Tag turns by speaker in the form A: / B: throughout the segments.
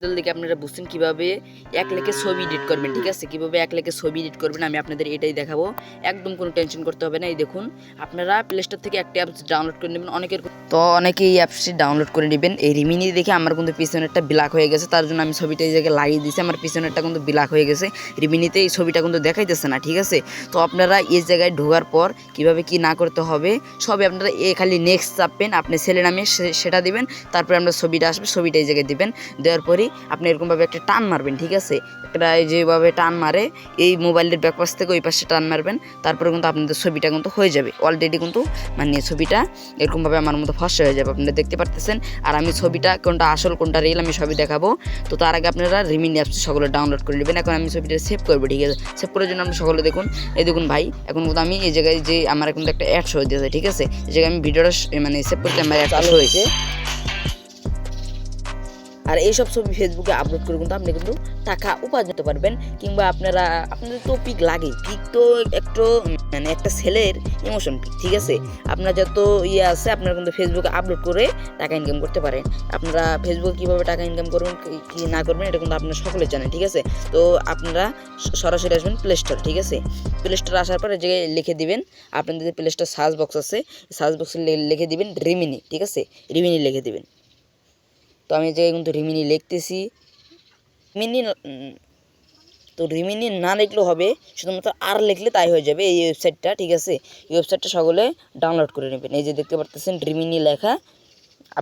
A: দেখে আপনারা বুঝছেন কিভাবে এক লেখে ছবি এডিট করবেন, ঠিক আছে? কিভাবে এক লেখে ছবি এডিট করবেন আমি আপনাদের এটাই দেখাবো। একদম কোনো টেনশন করতে হবে না। এই দেখুন, আপনারা প্লে স্টোর থেকে একটা অ্যাপস ডাউনলোড করে নেবেন। অনেকেই এই অ্যাপসটি ডাউনলোড করে নেবেন। এই রিমিনি দেখে আমার কিন্তু পিছনেরটা ব্ল্যাক হয়ে গেছে, তার জন্য আমি ছবিটা এই জায়গায় লাগিয়ে দিয়েছি। আমার পিছনেরটা কিন্তু ব্ল্যাক হয়ে গেছে, রিমিনিতে এই ছবিটা কিন্তু দেখাইতেছে না, ঠিক আছে? তো আপনারা এই জায়গায় ঢোকার পর কিভাবে কি না করতে হবে সবই আপনারা খালি নেক্সট চাপবেন, আপনি ছেলে নামে সেটা দিবেন, তারপরে আপনার ছবিটা আসবে, ছবিটা এই জায়গায় দিবেন। দেওয়ার পরই আপনি এরকমভাবে একটা টান মারবেন, ঠিক আছে? একটা যেভাবে টান মারে এই মোবাইলের ব্যাক পাশ থেকে ওই পাশে টান মারবেন, তারপরে কিন্তু আপনাদের ছবিটা কিন্তু হয়ে যাবে অলরেডি। কিন্তু মানে ছবিটা এরকমভাবে আমার মতো ফার্স্ট হয়ে যাবে, আপনারা দেখতে পারতেছেন। আর আমি ছবিটা কোনটা আসল কোনটা রিয়েল আমি সবই দেখাবো। তো তার আগে আপনারা রিমিনি অ্যাপস সকলে ডাউনলোড করে নেবেন। এখন আমি ছবিটা সেভ করবো, ঠিক আছে? সেভ করার জন্য আপনি সকলে দেখুন, এই দেখুন ভাই, এখন কিন্তু আমি এই জায়গায় যে আমার কিন্তু একটা অ্যাড শো দিয়েছে, ঠিক আছে? এই জায়গায় আমি ভিডিওটা মানে সেভ করতে আমার একটা শো হয়েছে। আর এইসব ছবি ফেসবুকে আপলোড করে কিন্তু আপনি কিন্তু টাকা উপার্জন করতে পারবেন। কিংবা আপনাদের তো পিক লাগে, পিক তো একটু মানে একটা ছেলের ইমোশন পিক, ঠিক আছে? আপনার যত ইয়ে আছে আপনারা কিন্তু ফেসবুকে আপলোড করে টাকা ইনকাম করতে পারেন। আপনারা ফেসবুকে কীভাবে টাকা ইনকাম করবেন কি না করবেন এটা কিন্তু আপনারা সকলে জানেন, ঠিক আছে? তো আপনারা সরাসরি আসবেন প্লে স্টোর, ঠিক আছে? প্লে স্টোরে আসার পর এই জায়গায় লিখে দিবেন, আপনাদের যে প্লে স্টোর সার্চ বক্স আছে, সার্চ বক্সে লিখে দিবেন রিমিনি, ঠিক আছে? রিমিনি লিখে দিবেন। তো আমি এই জায়গায় কিন্তু রিমিনি লিখতেছি। রিমিনি না লিখলেও হবে, শুধুমাত্র আর লিখলে তাই হয়ে যাবে এই ওয়েবসাইটটা, ঠিক আছে? এই ওয়েবসাইটটা সকলে ডাউনলোড করে নেবেন। এই যে দেখতে পাচ্ছেন রিমিনি লেখা,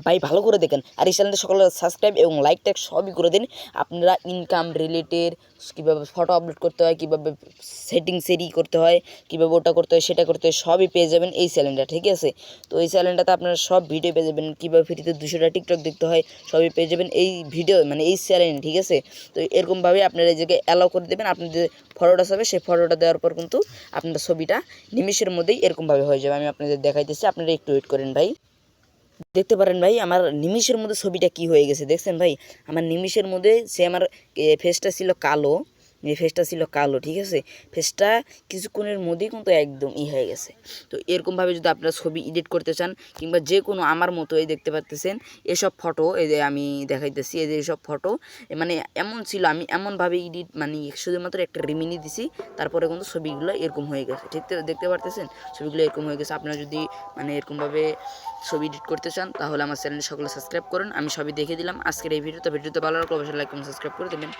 A: ভাই ভালো করে দেখেন। আর এই চ্যানেলটা সকলে সাবস্ক্রাইব এবং লাইক ট্যাগ সবই করে দিন। আপনারা ইনকাম রিলেটেড কীভাবে ফটো আপলোড করতে হয়, কীভাবে সেটিংসেরই করতে হয়, কীভাবে ওটা করতে হয় সেটা করতে হয় সবই পেয়ে যাবেন এই চ্যানেলটা, ঠিক আছে? তো এই চ্যানেলটাতে আপনারা সব ভিডিও পেয়ে যাবেন, কীভাবে ফ্রিতে 200টা টিকটক দেখতে হয় সবই পেয়ে যাবেন এই ভিডিও মানে এই চ্যানেলে, ঠিক আছে? তো এরকমভাবে আপনারা এই জায়গায় অ্যালাউ করে দেবেন। আপনাদের ফটোটা হবে, সেই ফটোটা দেওয়ার পর কিন্তু আপনার ছবিটা নিমিষের মধ্যেই এরকমভাবে হয়ে যাবে। আমি আপনাদের দেখাইতেছি, আপনারা একটু ওয়েট করেন ভাই। দেখতে পারেন ভাই, আমার নিমিষের মধ্যে ছবিটা কি হয়ে গেছে, দেখছেন ভাই? আমার নিমিষের মধ্যে সে আমার ফেসটা ছিল কালো, ফেসটা ছিল কালো, ঠিক আছে? ফেসটা কিছুক্ষণের মধ্যেই কিন্তু একদম হয়ে গেছে। তো এরকমভাবে যদি আপনারা ছবি এডিট করতে চান কিংবা যে কোনো আমার মতো এই দেখতে পাচ্তেছেন এসব ফটো, এই যে আমি দেখাইতেছি, এই যে এইসব ফটো মানে এমন ছিল, আমি এমনভাবে এডিট মানে শুধুমাত্র একটা রিমিনি দিছি, তারপরে কিন্তু ছবিগুলো এরকম হয়ে গেছে, ঠিক দেখতে পারতেছেন? ছবিগুলো এরকম হয়ে গেছে। আপনারা যদি মানে এরকমভাবে ছবি এডিট করতে চান তাহলে আমার চ্যানেলটি সকলে সাবস্ক্রাইব করুন। আমি সবই দেখে দিলাম আজকের এই ভিডিওতে ভালো লাগলে অবশ্যই লাইক কমেন্ট সাবস্ক্রাইব করে দেবেন।